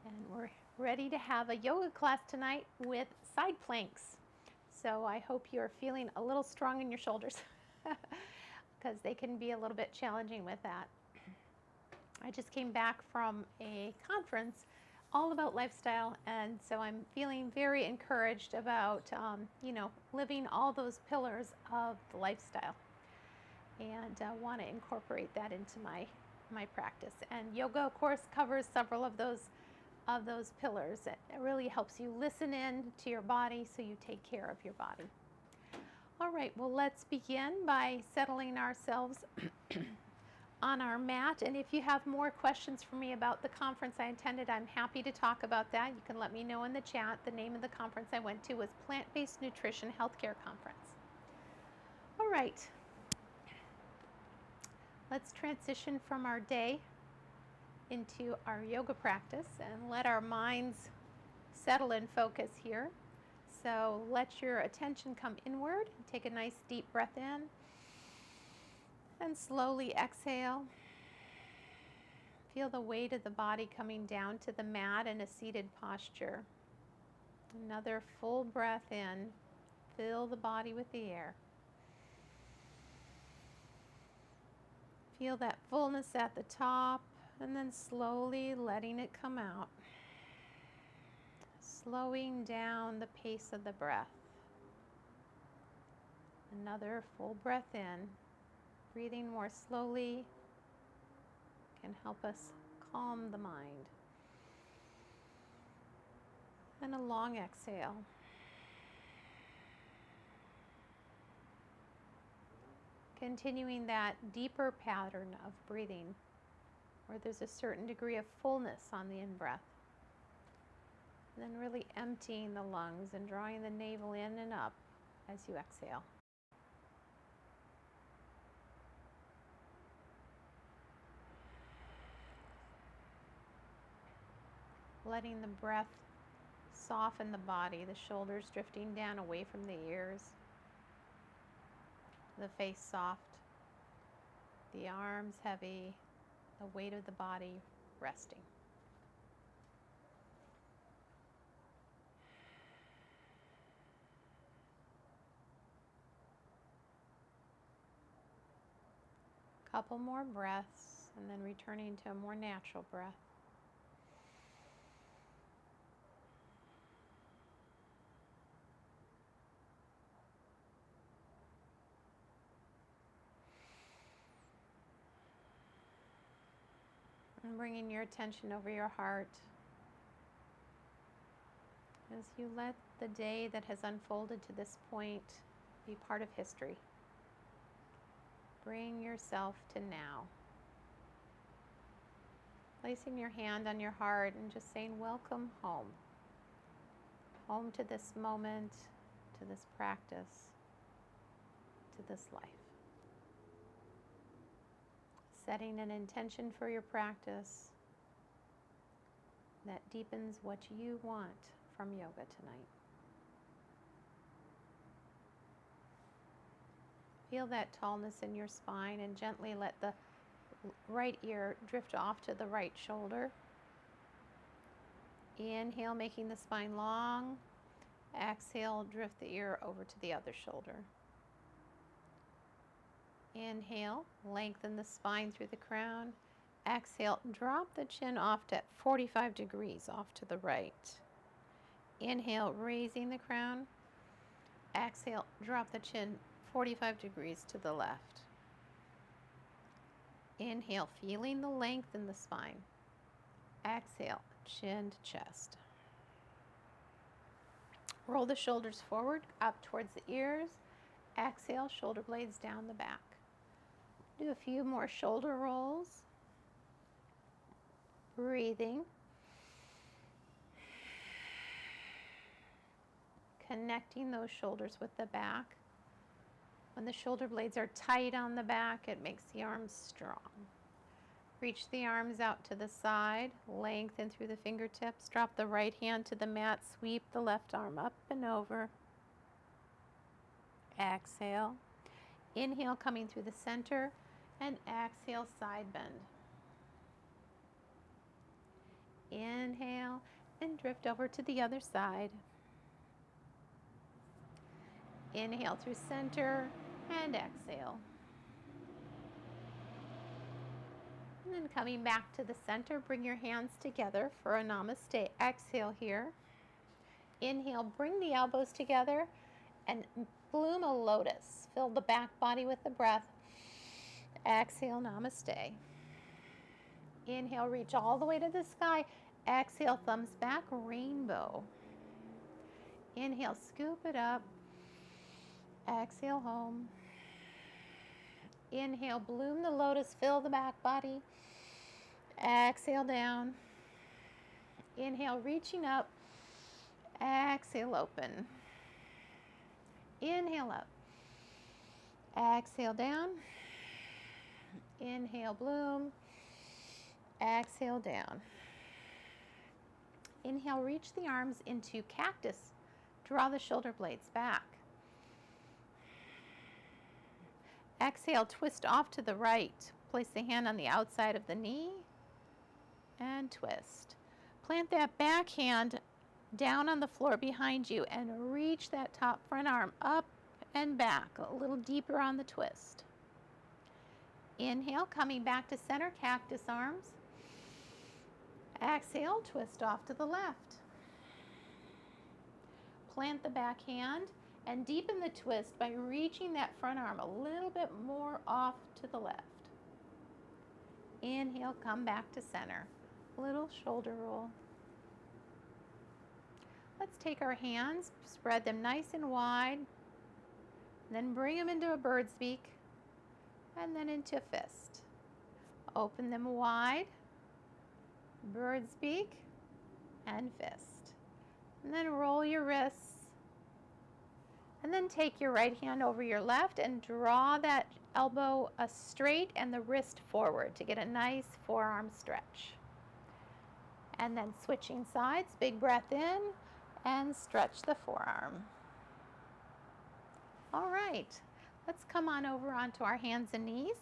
And we're ready to have a yoga class tonight with side planks. So I hope you're feeling a little strong in your shoulders because they can be a little bit challenging with that. I just came back from a conference all about lifestyle, and so I'm feeling very encouraged about living all those pillars of the lifestyle, and want to incorporate that into my practice. And yoga, of course, covers several of those pillars. It really helps you listen in to your body so you take care of your body. All right, well, let's begin by settling ourselves on our mat. And if you have more questions for me about the conference I attended, I'm happy to talk about that. You can let me know in the chat. The name of the conference I went to was Plant-Based Nutrition Healthcare Conference. All right, let's transition from our day into our yoga practice and let our minds settle and focus here. So let your attention come inward. Take a nice deep breath in and slowly exhale. Feel the weight of the body coming down to the mat in a seated posture. Another full breath in. Fill the body with the air. Feel that fullness at the top, and then slowly letting it come out. Slowing down the pace of the breath. Another full breath in. Breathing more slowly can help us calm the mind. And a long exhale. Continuing that deeper pattern of breathing where there's a certain degree of fullness on the in-breath. And then really emptying the lungs and drawing the navel in and up as you exhale. Letting the breath soften the body, the shoulders drifting down away from the ears, the face soft, the arms heavy, the weight of the body resting. Couple more breaths and then returning to a more natural breath. And bringing your attention over your heart as you let the day that has unfolded to this point be part of history. Bring yourself to now. Placing your hand on your heart and just saying, welcome home. Home to this moment, to this practice, to this life. Setting an intention for your practice that deepens what you want from yoga tonight. Feel that tallness in your spine and gently let the right ear drift off to the right shoulder. Inhale, making the spine long. Exhale, drift the ear over to the other shoulder. Inhale, lengthen the spine through the crown. Exhale, drop the chin off at 45 degrees off to the right. Inhale, raising the crown. Exhale, drop the chin 45 degrees to the left. Inhale, feeling the length in the spine. Exhale, chin to chest. Roll the shoulders forward, up towards the ears. Exhale, shoulder blades down the back. Do a few more shoulder rolls. Breathing. Connecting those shoulders with the back. When the shoulder blades are tight on the back, it makes the arms strong. Reach the arms out to the side, lengthen through the fingertips. Drop the right hand to the mat, sweep the left arm up and over. Exhale. Inhale, coming through the center, and exhale, side bend. Inhale, drift over to the other side. Inhale through center and exhale. And then coming back to the center, bring your hands together for a namaste. Exhale here. Inhale, bring the elbows together and bloom a lotus. Fill the back body with the breath. Exhale, namaste. Inhale, reach all the way to the sky. Exhale, thumbs back, rainbow. Inhale, scoop it up. Exhale, home. Inhale, bloom the lotus, fill the back body. Exhale, down. Inhale, reaching up. Exhale, open. Inhale, up. Exhale, down. Inhale, bloom. Exhale, down. Inhale, reach the arms into cactus. Draw the shoulder blades back. Exhale, twist off to the right. Place the hand on the outside of the knee and twist. Plant that back hand down on the floor behind you and reach that top front arm up and back, a little deeper on the twist. Inhale, coming back to center, cactus arms. Exhale, twist off to the left. Plant the back hand and deepen the twist by reaching that front arm a little bit more off to the left. Inhale, come back to center. Little shoulder roll. Let's take our hands, spread them nice and wide, then bring them into a bird's beak, and then into a fist. Open them wide, bird's beak, and fist. And then roll your wrists. And then take your right hand over your left and draw that elbow straight and the wrist forward to get a nice forearm stretch. And then switching sides, big breath in and stretch the forearm. All right, let's come on over onto our hands and knees.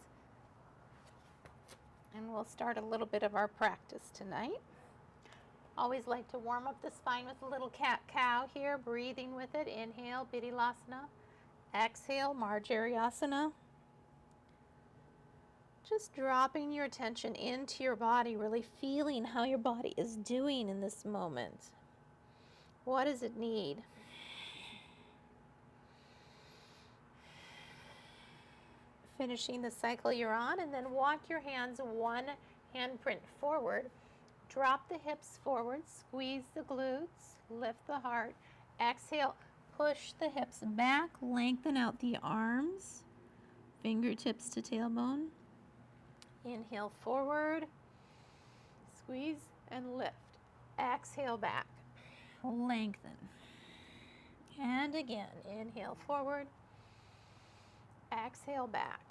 And we'll start a little bit of our practice tonight. Always like to warm up the spine with a little cat-cow here, breathing with it. Inhale, Bidhilasana. Exhale, Marjariyasana. Just dropping your attention into your body, really feeling how your body is doing in this moment. What does it need? Finishing the cycle you're on, and then walk your hands one handprint forward. Drop the hips forward, squeeze the glutes, lift the heart. Exhale, push the hips back, lengthen out the arms, fingertips to tailbone. Inhale forward, squeeze and lift. Exhale back, lengthen. And again, inhale forward, exhale back.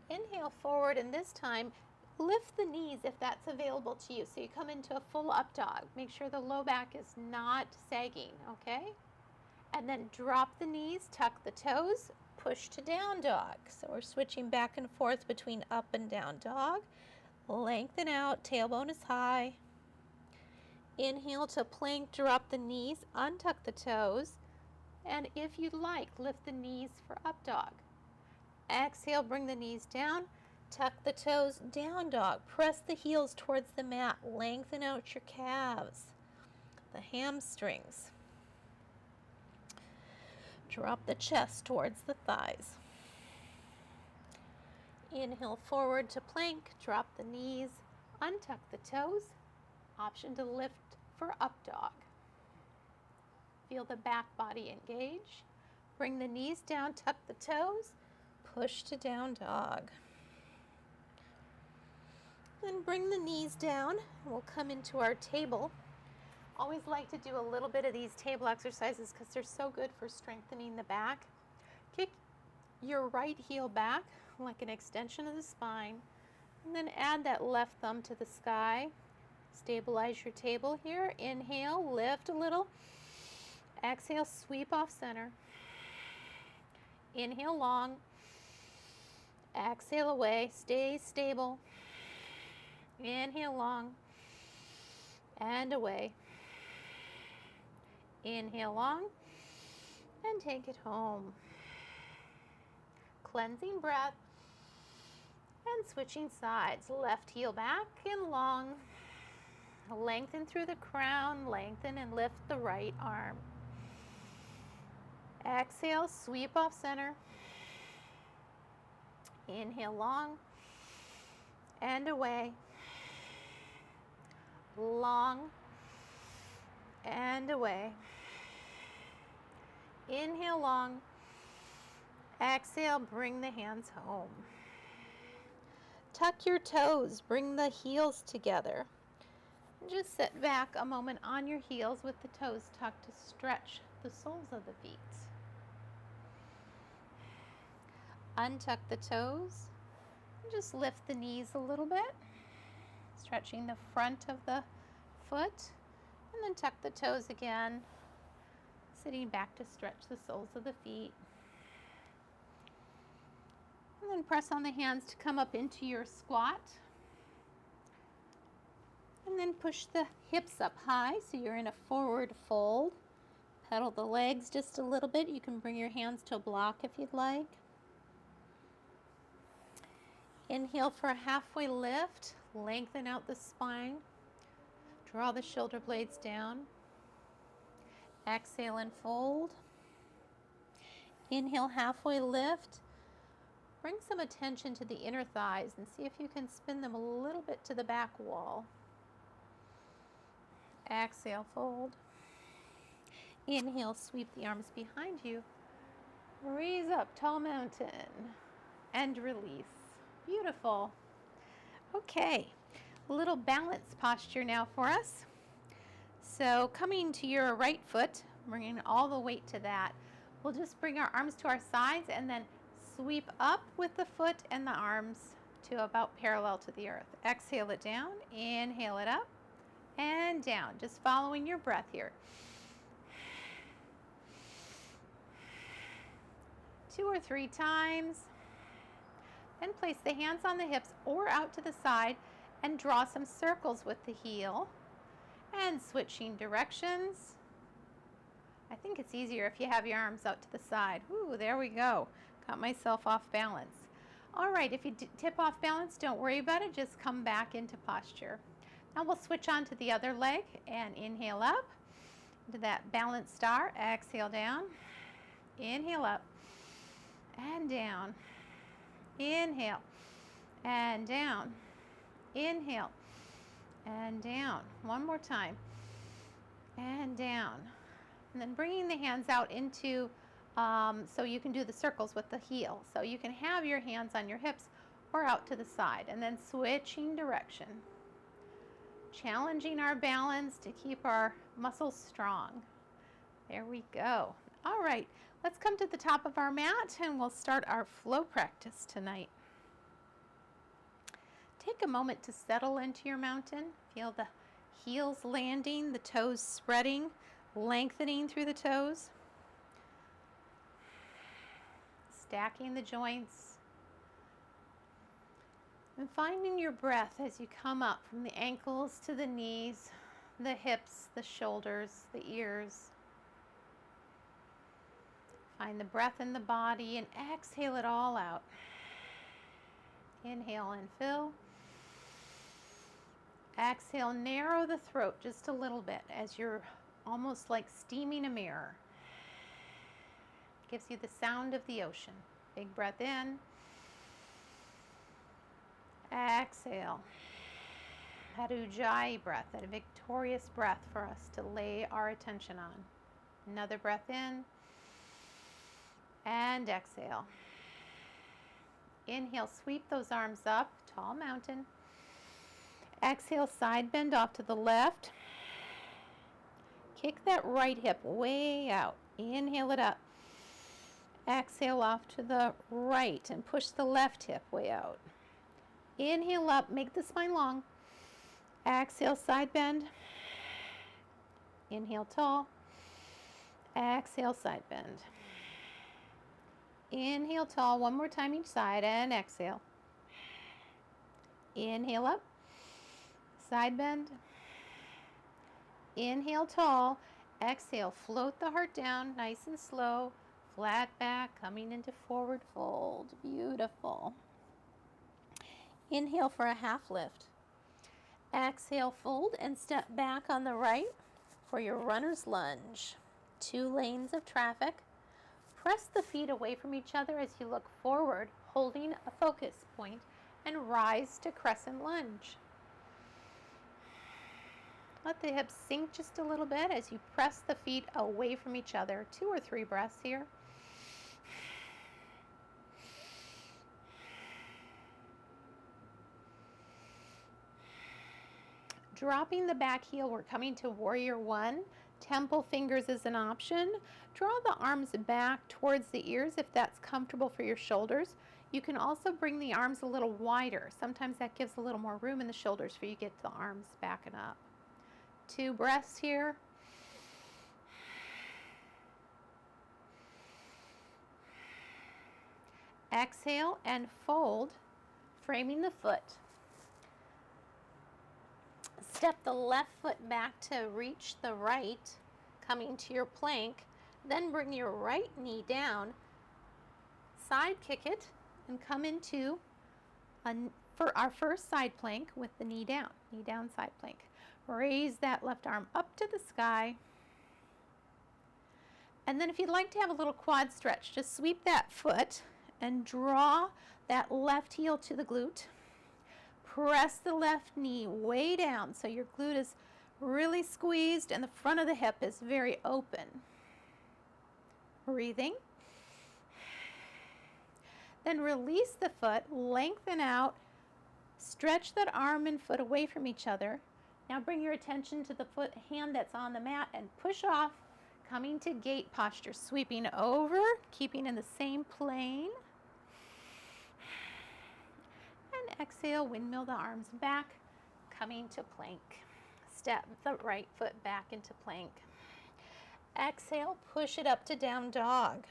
Inhale forward, and this time lift the knees if that's available to you. So you come into a full up dog. Make sure the low back is not sagging, okay? And then drop the knees, tuck the toes, push to down dog. So we're switching back and forth between up and down dog. Lengthen out, tailbone is high. Inhale to plank, drop the knees, untuck the toes. And if you'd like, lift the knees for up dog. Exhale, bring the knees down, tuck the toes, down dog. Press the heels towards the mat, lengthen out your calves, the hamstrings. Drop the chest towards the thighs. Inhale forward to plank, drop the knees, untuck the toes. Option to lift for up dog. Feel the back body engage. Bring the knees down, tuck the toes. Push to down dog. Then bring the knees down. We'll come into our table. Always like to do a little bit of these table exercises because they're so good for strengthening the back. Kick your right heel back like an extension of the spine. And then add that left thumb to the sky. Stabilize your table here. Inhale, lift a little. Exhale, sweep off center. Inhale long. Exhale away, stay stable. Inhale long. and away. Inhale long and take it home. Cleansing breath and switching sides. Left heel back and long. Lengthen through the crown, lengthen and lift the right arm. Exhale, sweep off center. Inhale long and away. Long and away. Inhale long. Exhale, bring the hands home. Tuck your toes, bring the heels together. Just sit back a moment on your heels with the toes tucked to stretch the soles of the feet. Untuck the toes. Just lift the knees a little bit, stretching the front of the foot, and then tuck the toes again, sitting back to stretch the soles of the feet. And then press on the hands to come up into your squat. And then push the hips up high so you're in a forward fold. Pedal the legs just a little bit. You can bring your hands to a block if you'd like. Inhale for a halfway lift. Lengthen out the spine. Draw the shoulder blades down. Exhale and fold. Inhale, halfway lift. Bring some attention to the inner thighs and see if you can spin them a little bit to the back wall. Exhale, fold. Inhale, sweep the arms behind you. Raise up, tall mountain, and release. Beautiful. Okay, a little balance posture now for us. So coming to your right foot, bringing all the weight to that, we'll just bring our arms to our sides and then sweep up with the foot and the arms to about parallel to the earth. Exhale it down, inhale it up, and down, just following your breath here. 2 or 3 times. Then place the hands on the hips or out to the side and draw some circles with the heel. And switching directions. I think it's easier if you have your arms out to the side. Ooh, there we go. Got myself off balance. All right, if you tip off balance, don't worry about it. Just come back into posture. Now we'll switch on to the other leg and inhale up into that balanced star. Exhale down. Inhale up and down. Inhale and down. Inhale and down. One more time. And down. And then bringing the hands out into, so you can do the circles with the heel. So you can have your hands on your hips or out to the side. And then switching direction. Challenging our balance to keep our muscles strong. There we go. All right, let's come to the top of our mat and we'll start our flow practice tonight. Take a moment to settle into your mountain. Feel the heels landing, the toes spreading, lengthening through the toes. Stacking the joints. And finding your breath as you come up from the ankles to the knees, the hips, the shoulders, the ears. Find the breath in the body and exhale it all out. Inhale and fill. Exhale, narrow the throat just a little bit as you're almost like steaming a mirror. Gives you the sound of the ocean. Big breath in. Exhale. That ujjayi breath, that victorious breath for us to lay our attention on. Another breath in. And exhale. Inhale, sweep those arms up, tall mountain. Exhale, side bend off to the left. Kick that right hip way out. Inhale it up. Exhale off to the right and push the left hip way out. Inhale up, make the spine long. Exhale, side bend. Inhale, tall. Exhale, side bend. Inhale, tall, one more time each side, and exhale. Inhale up, side bend. Inhale tall. Exhale, float the heart down nice and slow. Flat back, coming into forward fold. Beautiful. Inhale for a half lift. Exhale, fold and step back on the right for your runner's lunge. 2 lanes of traffic. Press the feet away from each other as you look forward, holding a focus point, and rise to crescent lunge. Let the hips sink just a little bit as you press the feet away from each other. 2 or 3 breaths here. Dropping the back heel, we're coming to warrior one. Temple fingers is an option. Draw the arms back towards the ears if that's comfortable for your shoulders. You can also bring the arms a little wider. Sometimes that gives a little more room in the shoulders for you to get the arms back and up. 2 breaths here. Exhale and fold, framing the foot. Step the left foot back to reach the right, coming to your plank. Then bring your right knee down, side kick it, and come into for our first side plank with the knee down side plank. Raise that left arm up to the sky. And then if you'd like to have a little quad stretch, just sweep that foot and draw that left heel to the glute. Press the left knee way down so your glute is really squeezed and the front of the hip is very open. Breathing. Then release the foot, lengthen out, stretch that arm and foot away from each other. Now bring your attention to the foot hand that's on the mat and push off, coming to gate posture, sweeping over, keeping in the same plane. And exhale, windmill the arms back, coming to plank. Step the right foot back into plank. Exhale, push it up to down dog.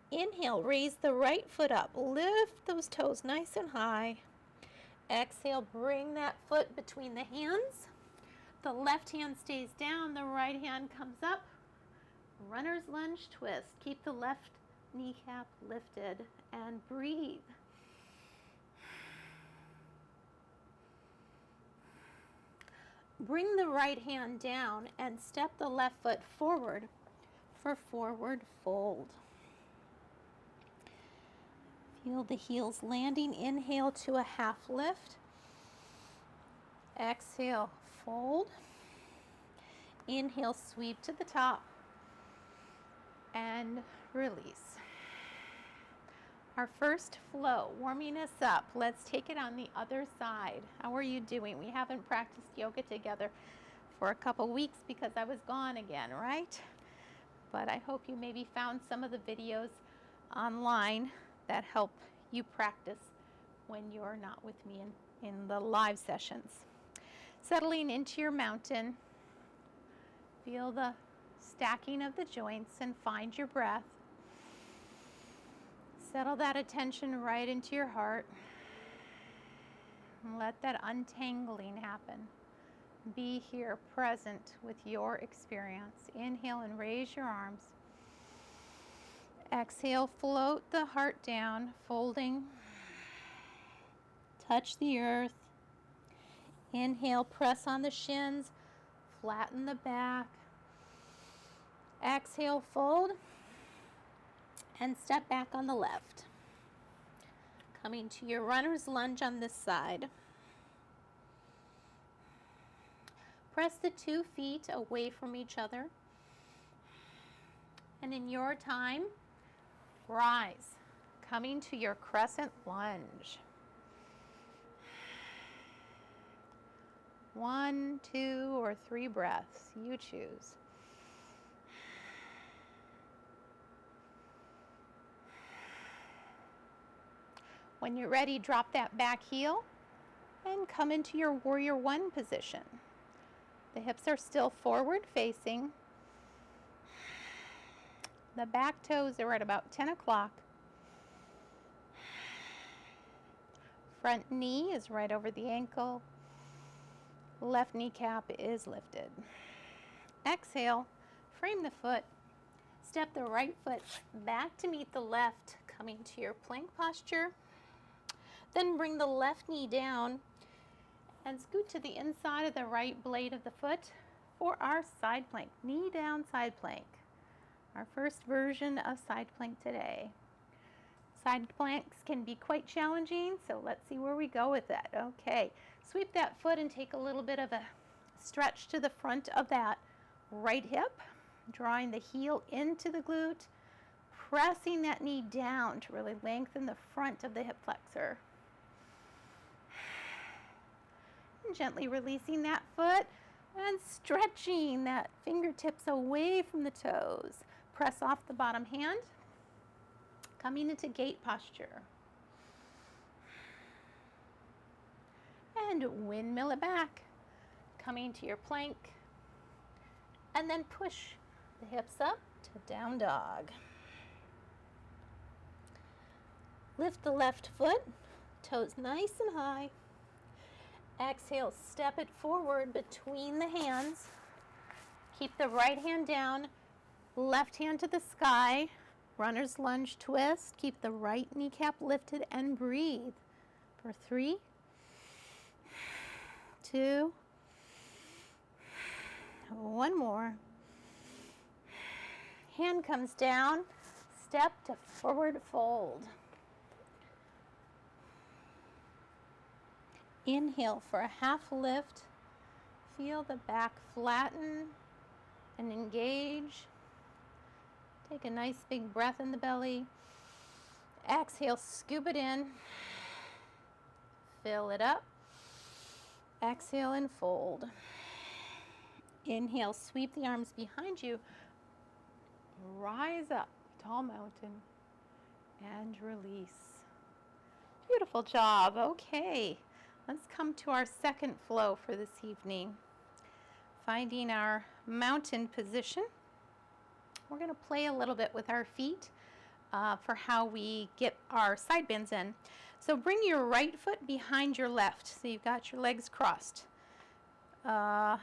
Inhale, raise the right foot up. Lift those toes nice and high. Exhale, bring that foot between the hands. The left hand stays down, the right hand comes up. Runner's lunge twist. Keep the left kneecap lifted and breathe. Bring the right hand down and step the left foot forward for forward fold. Feel the heels landing. Inhale to a half lift. Exhale, fold. Inhale, sweep to the top and release. Our first flow, warming us up. Let's take it on the other side. How are you doing? We haven't practiced yoga together for a couple weeks because I was gone again, right? But I hope you maybe found some of the videos online that help you practice when you're not with me in the live sessions. Settling into your mountain. Feel the stacking of the joints and find your breath. Settle that attention right into your heart. And let that untangling happen. Be here, present with your experience. Inhale and raise your arms. Exhale, float the heart down, folding. Touch the earth. Inhale, press on the shins, flatten the back. Exhale, fold. And step back on the left. Coming to your runner's lunge on this side. Press the 2 feet away from each other. And in your time, rise. Coming to your crescent lunge. 1, 2, or 3 breaths. You choose. When you're ready, drop that back heel and come into your warrior one position. The hips are still forward facing. The back toes are at about 10 o'clock. Front knee is right over the ankle. Left kneecap is lifted. Exhale, frame the foot. Step the right foot back to meet the left, coming to your plank posture. Then bring the left knee down and scoot to the inside of the right blade of the foot for our side plank, knee down side plank. Our first version of side plank today. Side planks can be quite challenging, so let's see where we go with that. Okay, sweep that foot and take a little bit of a stretch to the front of that right hip, drawing the heel into the glute, pressing that knee down to really lengthen the front of the hip flexor. And gently releasing that foot and stretching that fingertips away from the toes. Press off the bottom hand, coming into gate posture. And windmill it back, coming to your plank, and then push the hips up to down dog. Lift the left foot, toes nice and high. Exhale, step it forward between the hands. Keep the right hand down, left hand to the sky. Runner's lunge twist. Keep the right kneecap lifted and breathe for 3, 2, 1 more. Hand comes down, step to forward fold. Inhale for a half lift. Feel the back flatten and engage. Take a nice big breath in the belly. Exhale, scoop it in. Fill it up. Exhale and fold. Inhale, sweep the arms behind you. Rise up, tall mountain, and release. Beautiful job. Okay, let's come to our second flow for this evening. Finding our mountain position. We're going to play a little bit with our feet for how we get our side bends in. So bring your right foot behind your left. So you've got your legs crossed. I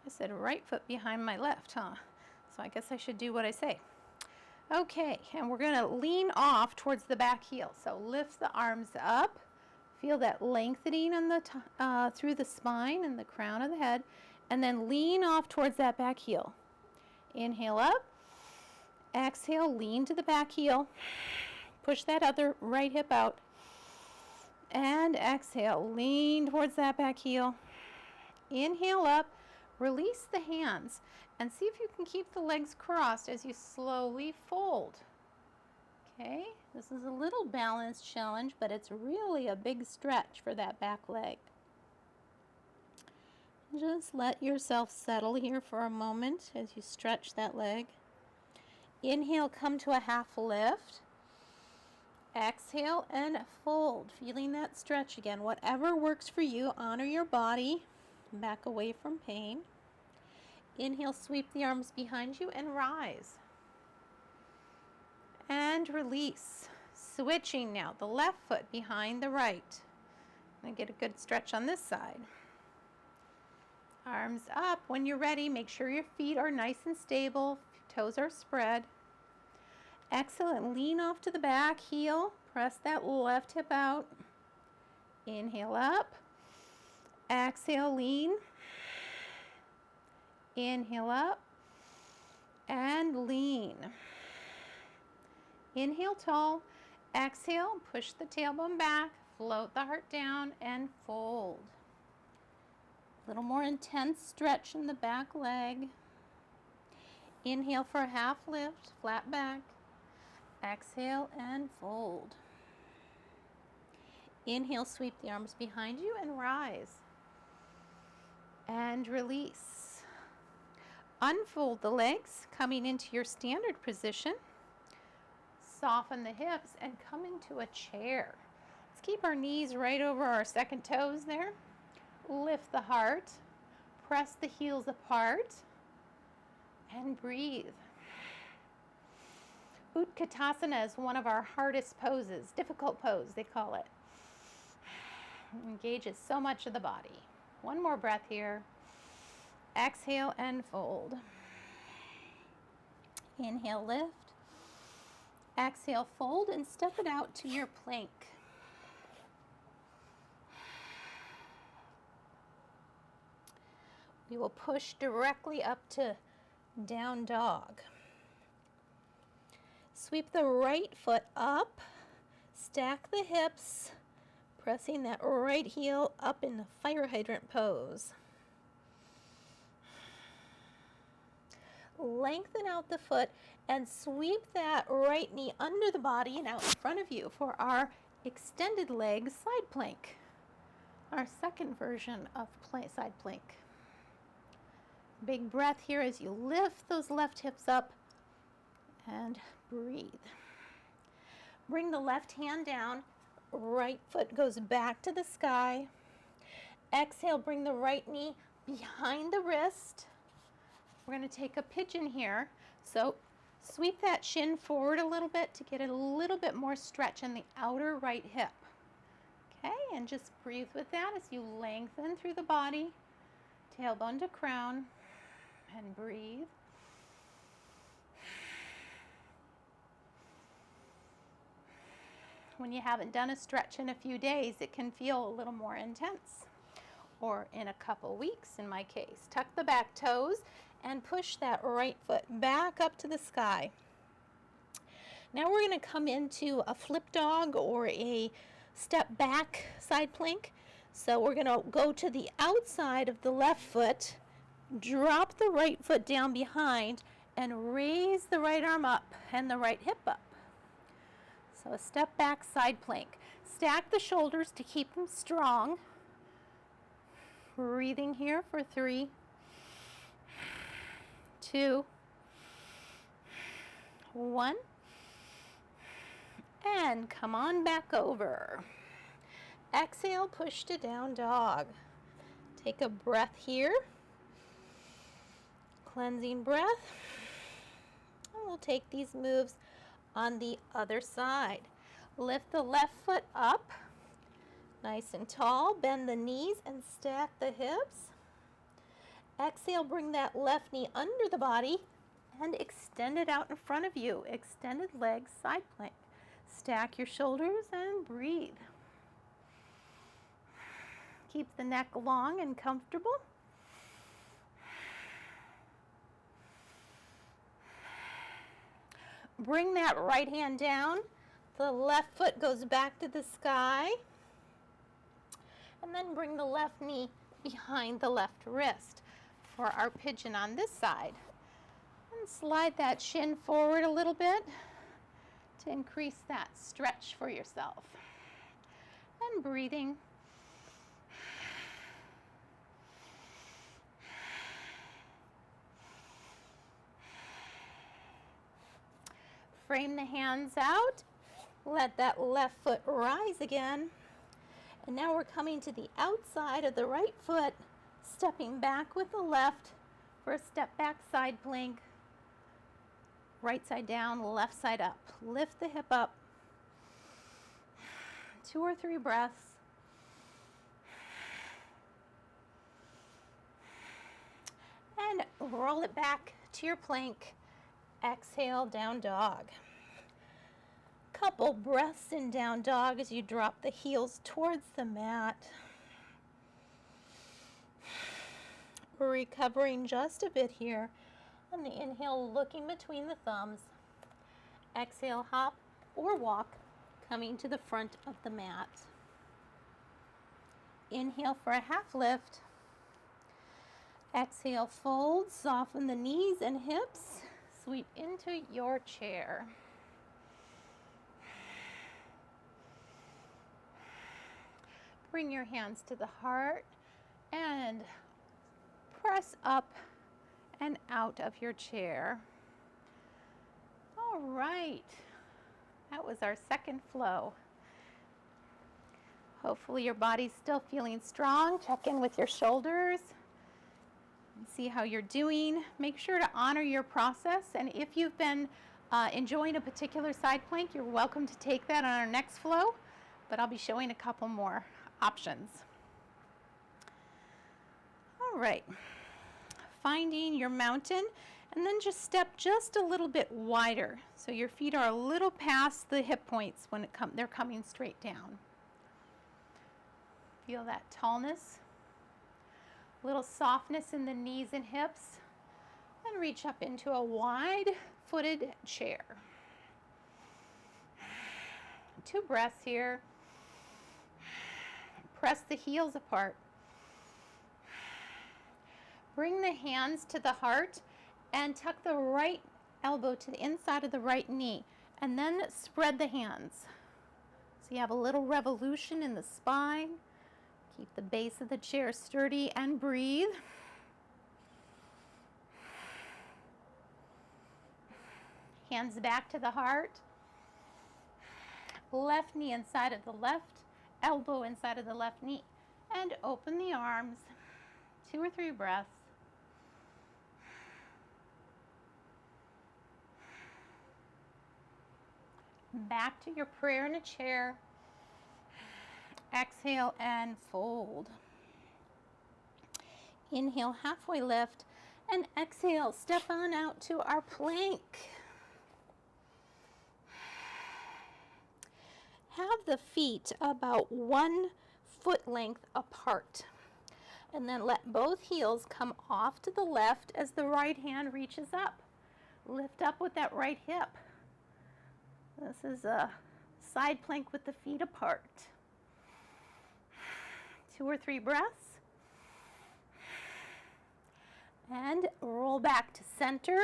said right foot behind my left, huh? So I guess I should do what I say. Okay, and we're going to lean off towards the back heel. So lift the arms up. Feel that lengthening on the through the spine and the crown of the head. And then lean off towards that back heel. Inhale up. Exhale, lean to the back heel. Push that other right hip out. And exhale, lean towards that back heel. Inhale up. Release the hands and see if you can keep the legs crossed as you slowly fold. Okay, this is a little balance challenge, but it's really a big stretch for that back leg. Just let yourself settle here for a moment as you stretch that leg. Inhale, come to a half lift. Exhale and fold, feeling that stretch again. Whatever works for you, honor your body. Back away from pain. Inhale, sweep the arms behind you and rise. And release. Switching now, the left foot behind the right. And get a good stretch on this side. Arms up. When you're ready, make sure your feet are nice and stable. Toes are spread. Excellent. Lean off to the back heel. Press that left hip out. Inhale up. Exhale, lean. Inhale up and lean. Inhale tall. Exhale, push the tailbone back, float the heart down and fold. A little more intense stretch in the back leg. Inhale for a half lift, flat back. Exhale and fold. Inhale, sweep the arms behind you and rise. And release. Unfold the legs, coming into your standard position. Soften the hips and come into a chair. Let's keep our knees right over our second toes there. Lift the heart. Press the heels apart. And breathe. Utkatasana is one of our hardest poses, difficult pose, they call it. Engages so much of the body. One more breath here. Exhale and fold. Inhale, lift. Exhale, fold, and step it out to your plank. We will push directly up to down dog. Sweep the right foot up, stack the hips, pressing that right heel up in the fire hydrant pose. Lengthen out the foot and sweep that right knee under the body and out in front of you for our extended leg side plank, our second version of side plank. Big breath here as you lift those left hips up and breathe. Bring the left hand down, right foot goes back to the sky. Exhale, bring the right knee behind the wrist. We're going to take a pigeon here. So sweep that shin forward a little bit to get a little bit more stretch in the outer right hip. Okay, and just breathe with that as you lengthen through the body, tailbone to crown, and breathe. When you haven't done a stretch in a few days, it can feel a little more intense, or in a couple weeks in my case. Tuck the back toes and push that right foot back up to the sky. Now we're going to come into a flip dog or a step back side plank. So we're going to go to the outside of the left foot, drop the right foot down behind, and raise the right arm up and the right hip up. So a step back side plank. Stack the shoulders to keep them strong. Breathing here for 3, 2, 1. And come on back over. Exhale, push to down dog. Take a breath here. Cleansing breath. And we'll take these moves on the other side. Lift the left foot up, nice and tall. Bend the knees and stack the hips. Exhale, bring that left knee under the body and extend it out in front of you. Extended leg side plank. Stack your shoulders and breathe. Keep the neck long and comfortable. Bring that right hand down. The left foot goes back to the sky. And then bring the left knee behind the left wrist for our pigeon on this side. And slide that shin forward a little bit to increase that stretch for yourself. And breathing. Frame the hands out. Let that left foot rise again. And now we're coming to the outside of the right foot, stepping back with the left for a step back side plank. Right side down, left side up. Lift the hip up. 2 or 3 breaths. And roll it back to your plank. Exhale, down dog. Couple breaths in down dog as you drop the heels towards the mat. We're recovering just a bit here. On the inhale, looking between the thumbs. Exhale, hop or walk, coming to the front of the mat. Inhale for a half lift. Exhale, fold, soften the knees and hips. Sweep into your chair. Bring your hands to the heart and press up and out of your chair. All right, that was our second flow. Hopefully your body's still feeling strong. Check in with your shoulders and see how you're doing. Make sure to honor your process, and if you've been enjoying a particular side plank, you're welcome to take that on our next flow, but I'll be showing a couple more options. All right, finding your mountain, and then just step just a little bit wider so your feet are a little past the hip points when they're coming straight down. Feel that tallness, a little softness in the knees and hips, and reach up into a wide-footed chair. 2 breaths here. Press the heels apart. Bring the hands to the heart and tuck the right elbow to the inside of the right knee, and then spread the hands. So you have a little revolution in the spine. Keep the base of the chair sturdy and breathe. Hands back to the heart. Left knee inside of the left elbow inside of the left knee, and open the arms. 2 or 3 breaths. Back to your prayer in a chair. Exhale and fold. Inhale, halfway lift, and exhale, step on out to our plank. Have the feet about 1 foot length apart, and then let both heels come off to the left as the right hand reaches up. Lift up with that right hip. This is a side plank with the feet apart. 2 or 3 breaths. And roll back to center.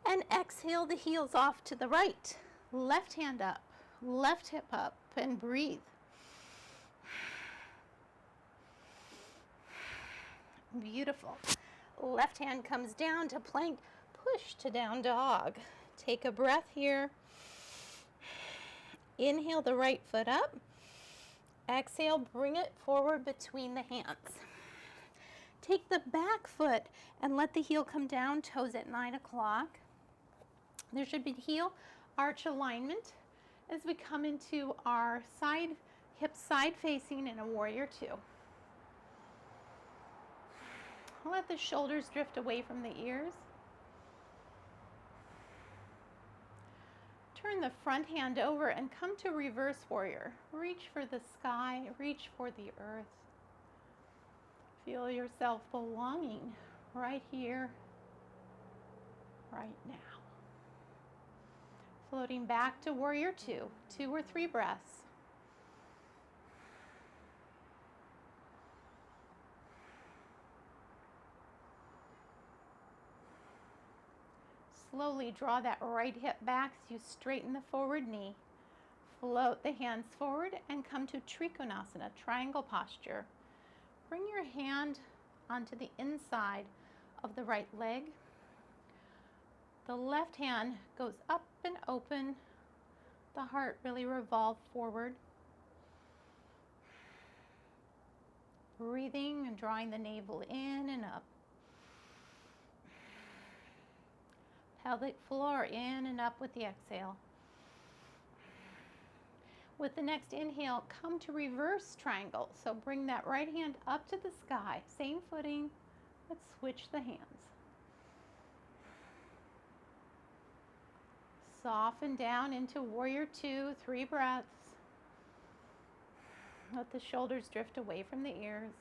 And exhale the heels off to the right. Left hand up, left hip up, and breathe. Beautiful. Left hand comes down to plank, push to down dog. Take a breath here. Inhale the right foot up. Exhale, bring it forward between the hands. Take the back foot and let the heel come down, toes at 9 o'clock. There should be heel arch alignment as we come into our side, hip side facing in a warrior 2. Let the shoulders drift away from the ears. Turn the front hand over and come to reverse warrior. Reach for the sky, reach for the earth. Feel yourself belonging right here, right now. Floating back to warrior 2, 2 or 3 breaths. Slowly draw that right hip back as you straighten the forward knee. Float the hands forward and come to Trikonasana, triangle posture. Bring your hand onto the inside of the right leg. The left hand goes up and open. The heart really revolves forward. Breathing and drawing the navel in and up. Pelvic floor in and up with the exhale. With the next inhale, come to reverse triangle. So bring that right hand up to the sky. Same footing, but switch the hands. Soften down into warrior 2, 3 breaths. Let the shoulders drift away from the ears.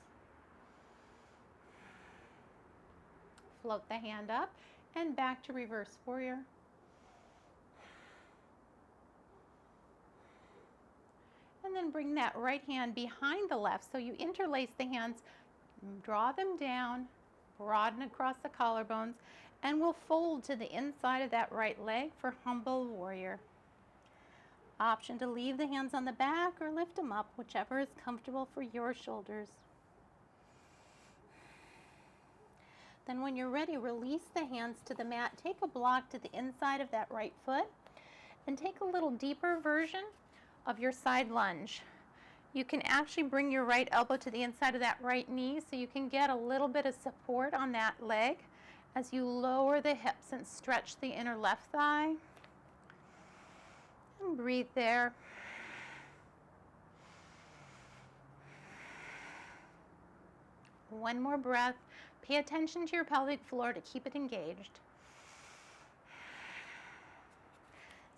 Float the hand up and back to reverse warrior. And then bring that right hand behind the left. So you interlace the hands, draw them down, broaden across the collarbones, and we'll fold to the inside of that right leg for humble warrior. Option to leave the hands on the back or lift them up, whichever is comfortable for your shoulders. Then when you're ready, release the hands to the mat. Take a block to the inside of that right foot and take a little deeper version of your side lunge. You can actually bring your right elbow to the inside of that right knee so you can get a little bit of support on that leg as you lower the hips and stretch the inner left thigh. And breathe there. One more breath. Pay attention to your pelvic floor to keep it engaged.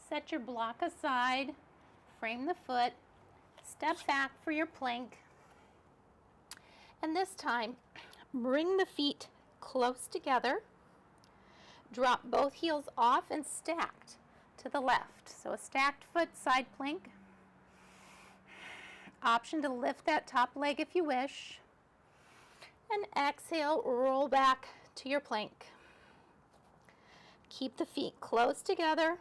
Set your block aside, frame the foot, step back for your plank, and this time bring the feet close together, drop both heels off and stacked to the left. So a stacked foot side plank. Option to lift that top leg if you wish, and exhale, roll back to your plank. Keep the feet close together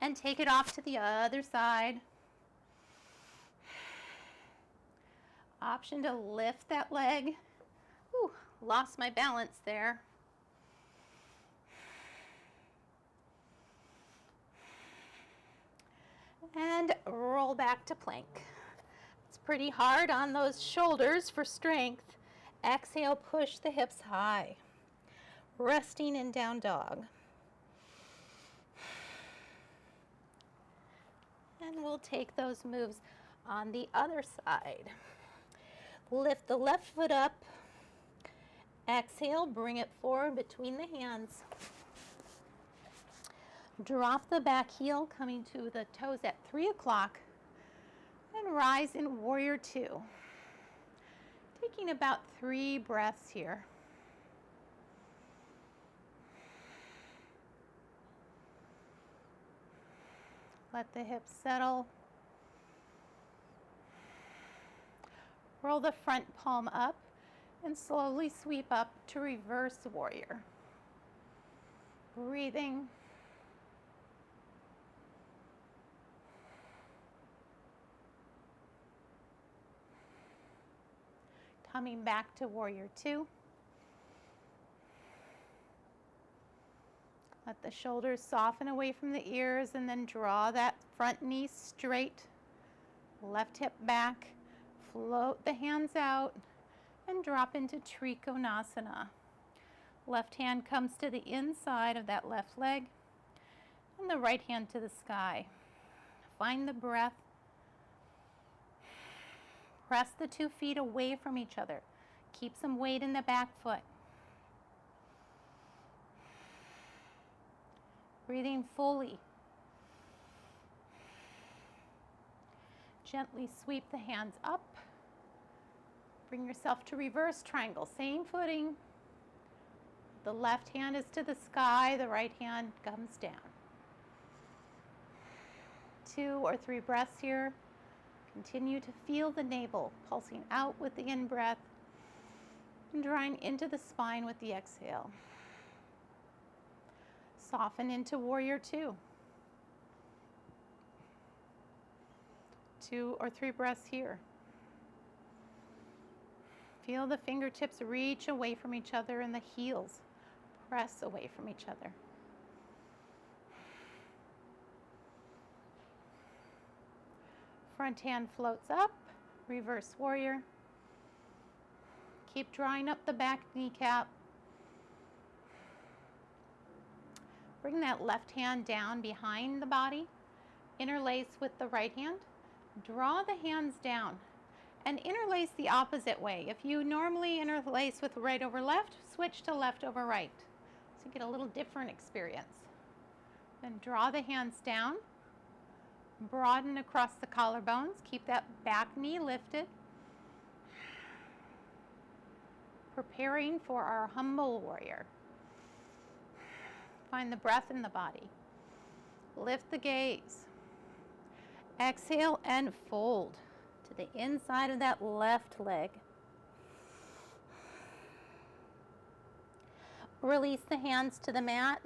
and take it off to the other side. Option to lift that leg. Ooh, lost my balance there. And roll back to plank. It's pretty hard on those shoulders for strength. Exhale, push the hips high. Resting in down dog. And we'll take those moves on the other side. Lift the left foot up. Exhale, bring it forward between the hands. Drop the back heel, coming to the toes at 3 o'clock, and rise in Warrior Two. Taking about 3 breaths here. Let the hips settle. Roll the front palm up and slowly sweep up to Reverse Warrior. Breathing. Coming back to Warrior Two. Let the shoulders soften away from the ears and then draw that front knee straight. Left hip back. Float the hands out and drop into Trikonasana. Left hand comes to the inside of that left leg and the right hand to the sky. Find the breath. Press the 2 feet away from each other. Keep some weight in the back foot. Breathing fully. Gently sweep the hands up. Bring yourself to reverse triangle. Same footing. The left hand is to the sky, the right hand comes down. 2 or 3 breaths here. Continue to feel the navel pulsing out with the in-breath and drawing into the spine with the exhale. Soften into Warrior Two. 2 or 3 breaths here. Feel the fingertips reach away from each other and the heels press away from each other. Front hand floats up, Reverse Warrior. Keep drawing up the back kneecap. Bring that left hand down behind the body. Interlace with the right hand. Draw the hands down and interlace the opposite way. If you normally interlace with right over left, switch to left over right. So you get a little different experience. Then draw the hands down. Broaden across the collarbones. Keep that back knee lifted. Preparing for our humble warrior. Find the breath in the body. Lift the gaze. Exhale and fold to the inside of that left leg. Release the hands to the mat.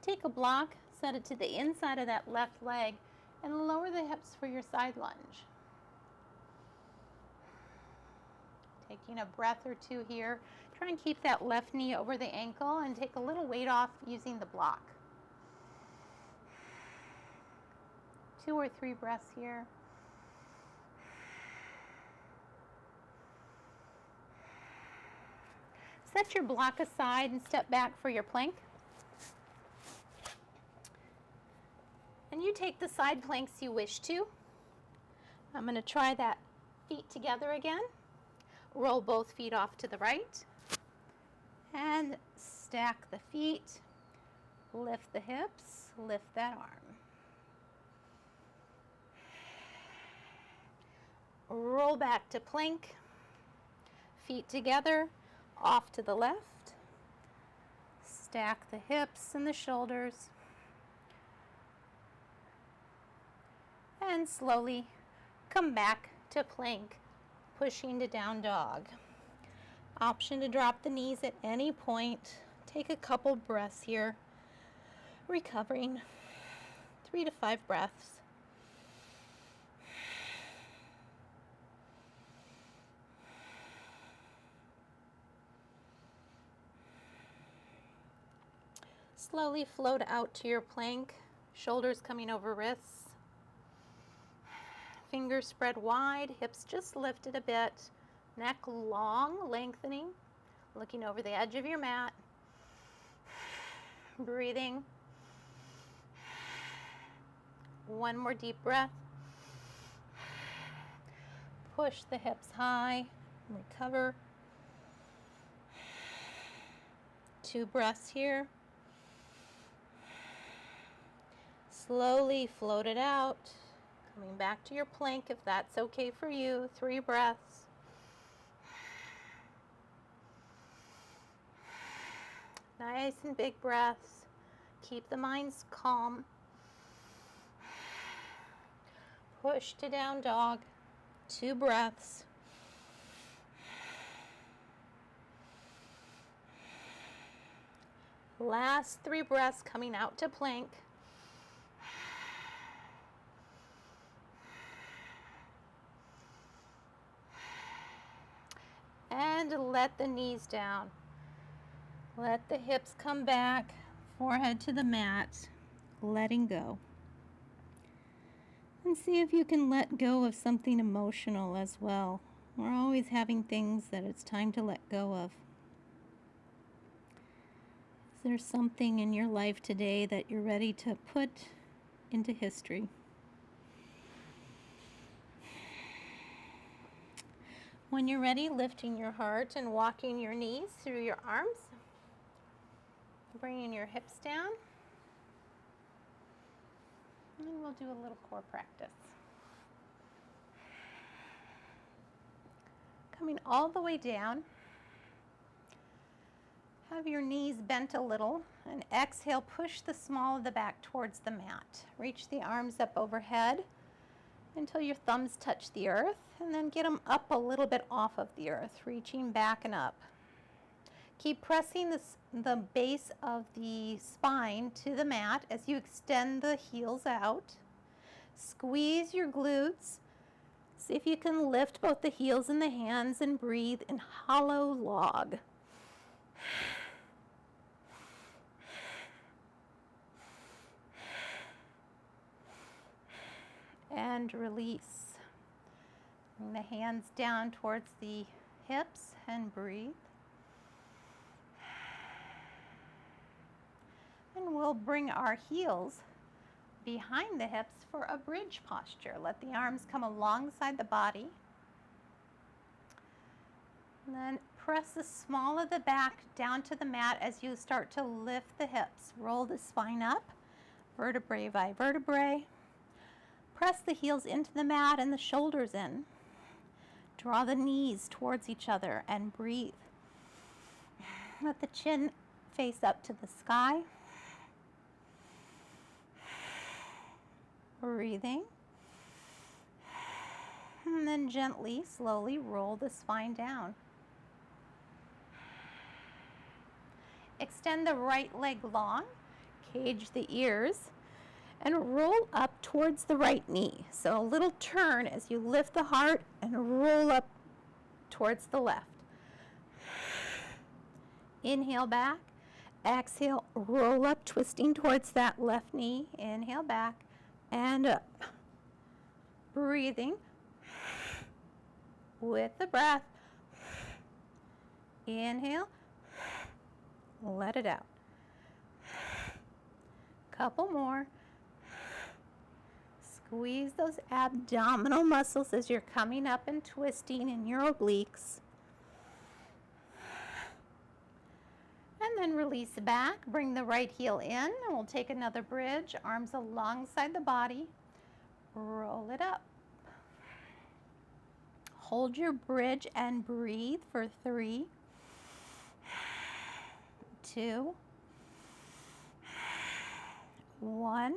Take a block, set it to the inside of that left leg, and lower the hips for your side lunge. Taking a breath or 2 here. Try and keep that left knee over the ankle and take a little weight off using the block. 2 or 3 breaths here. Set your block aside and step back for your plank. And you take the side planks you wish to. I'm going to try that feet together again. Roll both feet off to the right and stack the feet. Lift the hips, lift that arm. Roll back to plank. Feet together, off to the left. Stack the hips and the shoulders. And slowly come back to plank, pushing to down dog. Option to drop the knees at any point. Take a couple breaths here. Recovering 3 to 5 breaths. Slowly float out to your plank, shoulders coming over wrists. Fingers spread wide, hips just lifted a bit. Neck long, lengthening, looking over the edge of your mat. Breathing. One more deep breath. Push the hips high, recover. 2 breaths here. Slowly float it out, coming back to your plank if that's okay for you. 3 breaths. Nice and big breaths. Keep the minds calm. Push to down dog. 2 breaths. Last 3 breaths coming out to plank. And let the knees down. Let the hips come back, forehead to the mat, letting go. And see if you can let go of something emotional as well. We're always having things that it's time to let go of. Is there something in your life today that you're ready to put into history? When you're ready, lifting your heart and walking your knees through your arms. Bringing your hips down. And we'll do a little core practice. Coming all the way down. Have your knees bent a little and exhale, push the small of the back towards the mat. Reach the arms up overhead until your thumbs touch the earth, and then get them up a little bit off of the earth, reaching back and up. Keep pressing the base of the spine to the mat as you extend the heels out. Squeeze your glutes. See if you can lift both the heels and the hands and breathe in hollow log. And release. Bring the hands down towards the hips and breathe. And we'll bring our heels behind the hips for a bridge posture. Let the arms come alongside the body. And then press the small of the back down to the mat as you start to lift the hips. Roll the spine up, vertebrae by vertebrae. Press the heels into the mat and the shoulders in. Draw the knees towards each other and breathe. Let the chin face up to the sky. Breathing. And then gently, slowly roll the spine down. Extend the right leg long, cage the ears, and roll up towards the right knee. So a little turn as you lift the heart and roll up towards the left. Inhale back, exhale, roll up, twisting towards that left knee. Inhale back and up. Breathing with the breath. Inhale, let it out. Couple more. Squeeze those abdominal muscles as you're coming up and twisting in your obliques. And then release back, bring the right heel in, and we'll take another bridge, arms alongside the body, roll it up. Hold your bridge and breathe for 3, 2, 1,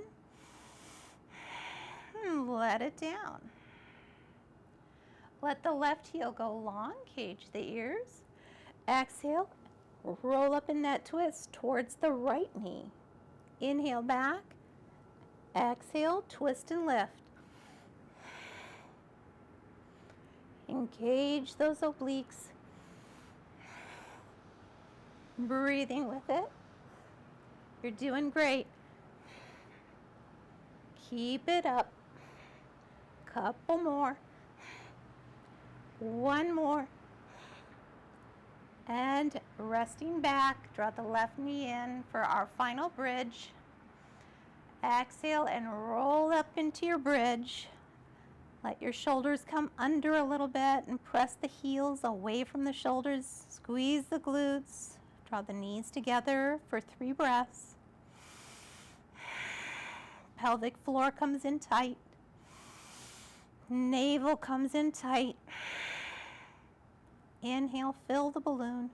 and let it down. Let the left heel go long, cage the ears. Exhale, roll up in that twist towards the right knee. Inhale back, exhale, twist and lift. Engage those obliques. Breathing with it. You're doing great. Keep it up. Couple more. One more. And resting back, draw the left knee in for our final bridge. Exhale and roll up into your bridge. Let your shoulders come under a little bit and press the heels away from the shoulders. Squeeze the glutes. Draw the knees together for 3 breaths. Pelvic floor comes in tight. Navel comes in tight. Inhale, fill the balloon.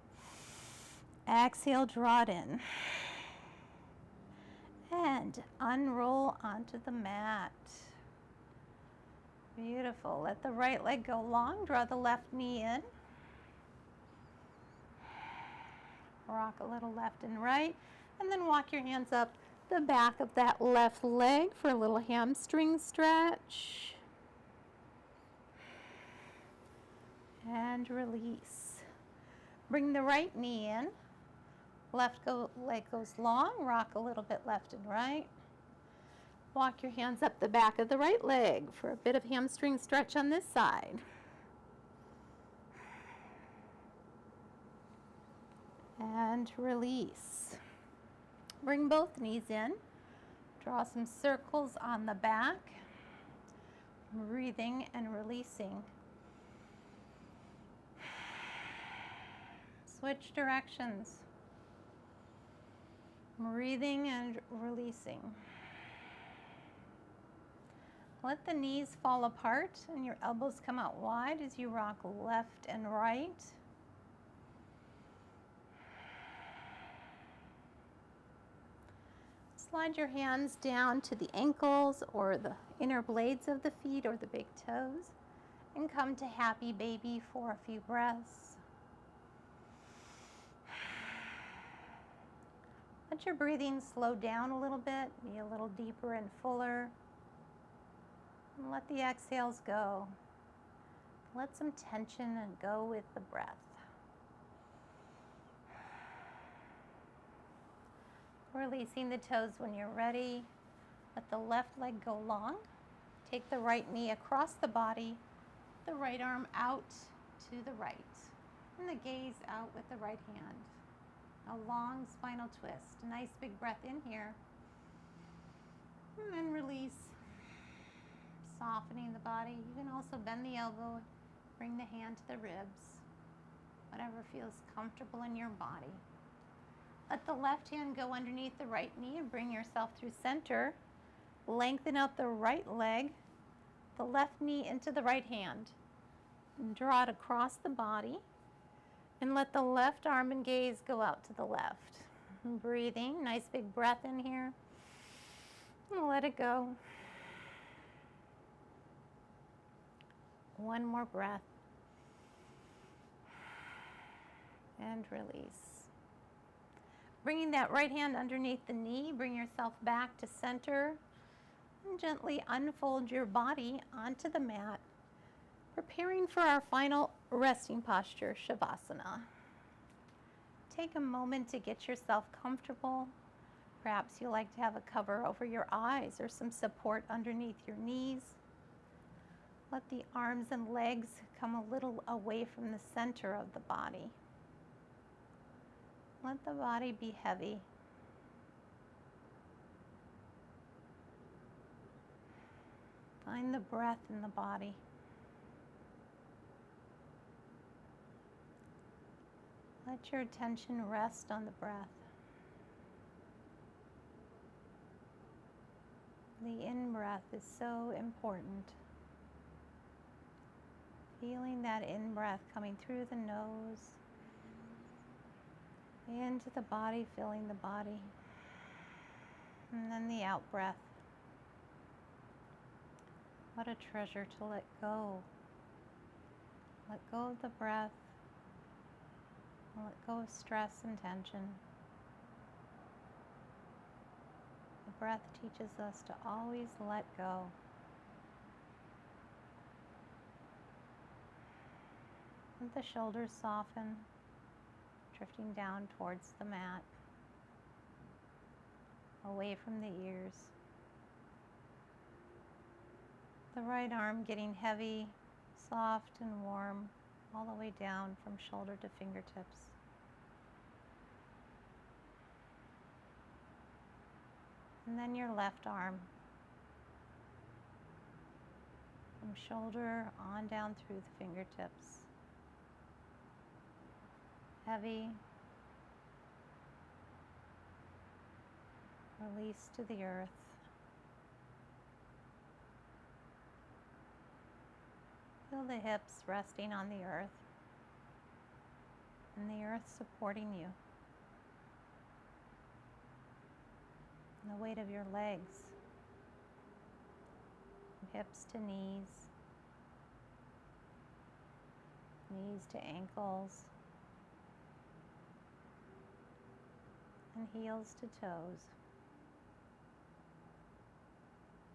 Exhale, draw it in. And unroll onto the mat. Beautiful. Let the right leg go long. Draw the left knee in. Rock a little left and right. And then walk your hands up the back of that left leg for a little hamstring stretch. And release. Bring the right knee in. Left leg goes long. Rock a little bit left and right. Walk your hands up the back of the right leg for a bit of hamstring stretch on this side. And release. Bring both knees in. Draw some circles on the back. Breathing and releasing. Switch directions. Breathing and releasing. Let the knees fall apart and your elbows come out wide as you rock left and right. Slide your hands down to the ankles or the inner blades of the feet or the big toes and come to happy baby for a few breaths. Let your breathing slow down a little bit, be a little deeper and fuller. And let the exhales go. Let some tension and go with the breath. Releasing the toes when you're ready. Let the left leg go long. Take the right knee across the body, the right arm out to the right, and the gaze out with the right hand. A long spinal twist. Nice big breath in here. And then release. Softening the body. You can also bend the elbow, bring the hand to the ribs, whatever feels comfortable in your body. Let the left hand go underneath the right knee and bring yourself through center. Lengthen out the right leg, the left knee into the right hand. Draw it across the body and let the left arm and gaze go out to the left. Breathing, nice big breath in here. And let it go. One more breath. And release. Bringing that right hand underneath the knee, bring yourself back to center. And gently unfold your body onto the mat, preparing for our final resting posture, Shavasana. Take a moment to get yourself comfortable. Perhaps you like to have a cover over your eyes or some support underneath your knees. Let the arms and legs come a little away from the center of the body. Let the body be heavy. Find the breath in the body. Let your attention rest on the breath. The in-breath is so important. Feeling that in-breath coming through the nose, into the body, filling the body. And then the out-breath. What a treasure to let go. Let go of the breath. And let go of stress and tension. The breath teaches us to always let go. Let the shoulders soften, drifting down towards the mat, away from the ears. The right arm getting heavy, soft and warm, all the way down from shoulder to fingertips. And then your left arm, from shoulder on down through the fingertips. Heavy, release to the earth. Feel the hips resting on the earth and the earth supporting you. And the weight of your legs, from hips to knees, knees to ankles, and heels to toes.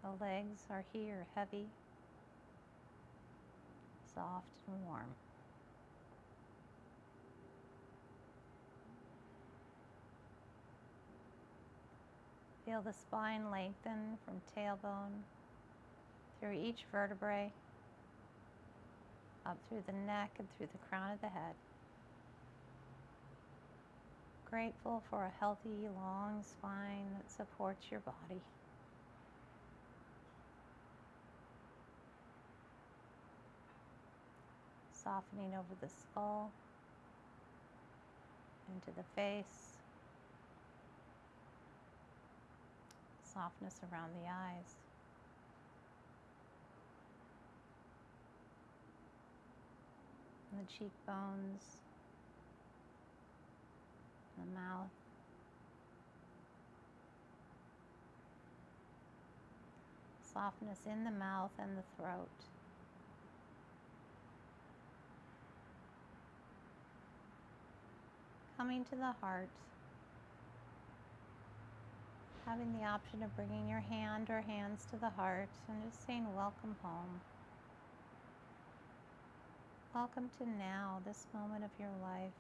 The legs are here, heavy, soft and warm. Feel the spine lengthen from tailbone through each vertebrae, up through the neck and through the crown of the head. Grateful for a healthy, long spine that supports your body. Softening over the skull, into the face, softness around the eyes. And the cheekbones, the mouth. Softness in the mouth and the throat. Coming to the heart. Having the option of bringing your hand or hands to the heart and just saying welcome home. Welcome to now, this moment of your life.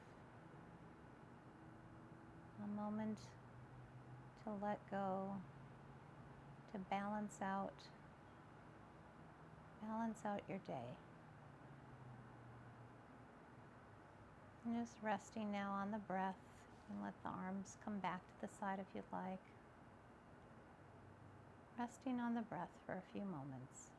A moment to let go, to balance out your day. And just resting now on the breath, and let the arms come back to the side if you'd like. Resting on the breath for a few moments.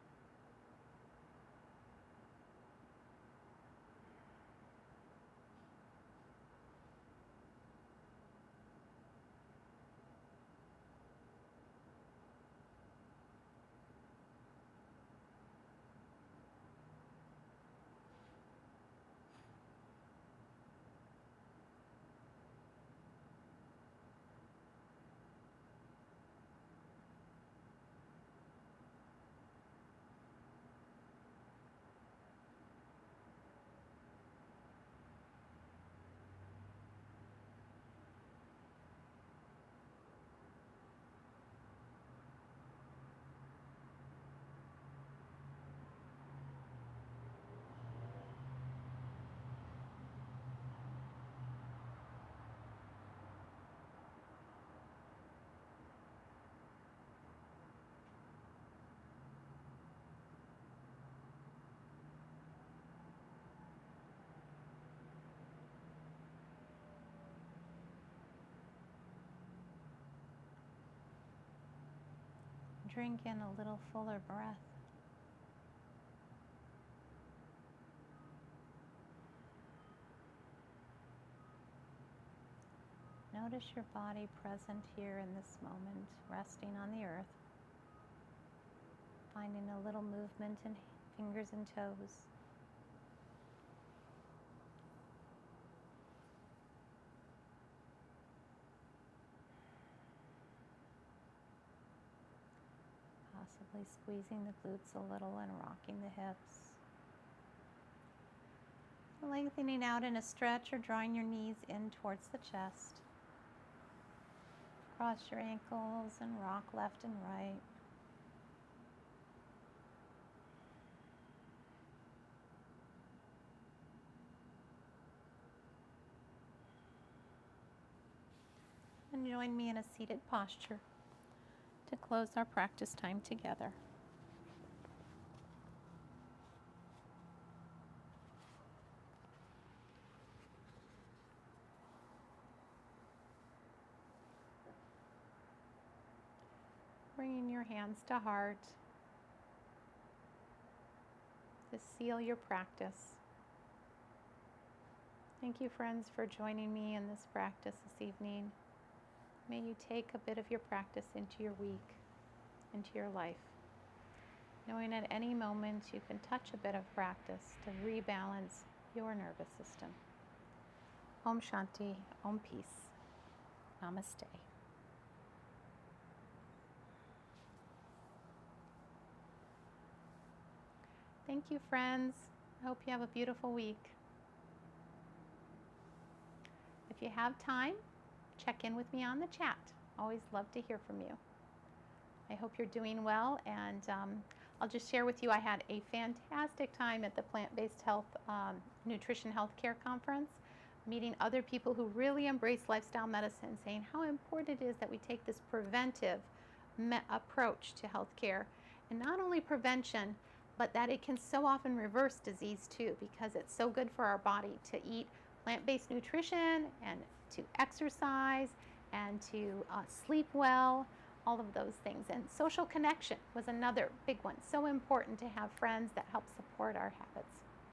Drink in a little fuller breath. Notice your body present here in this moment, resting on the earth, finding a little movement in fingers and toes. Possibly squeezing the glutes a little and rocking the hips. Lengthening out in a stretch or drawing your knees in towards the chest. Cross your ankles and rock left and right. And join me in a seated posture to close our practice time together. Bringing your hands to heart to seal your practice. Thank you, friends, for joining me in this practice this evening. May you take a bit of your practice into your week, into your life, knowing at any moment you can touch a bit of practice to rebalance your nervous system. Om Shanti, Om Peace. Namaste. Thank you, friends. I hope you have a beautiful week. If you have time, check in with me on the chat. Always love to hear from you. I hope you're doing well, and I'll just share with you I had a fantastic time at the Plant-Based Health Nutrition Healthcare Conference, meeting other people who really embrace lifestyle medicine, saying how important it is that we take this preventive approach to healthcare, and not only prevention, but that it can so often reverse disease too, because it's so good for our body to eat plant-based nutrition and to exercise and to sleep well, all of those things. And social connection was another big one. So important to have friends that help support our habits.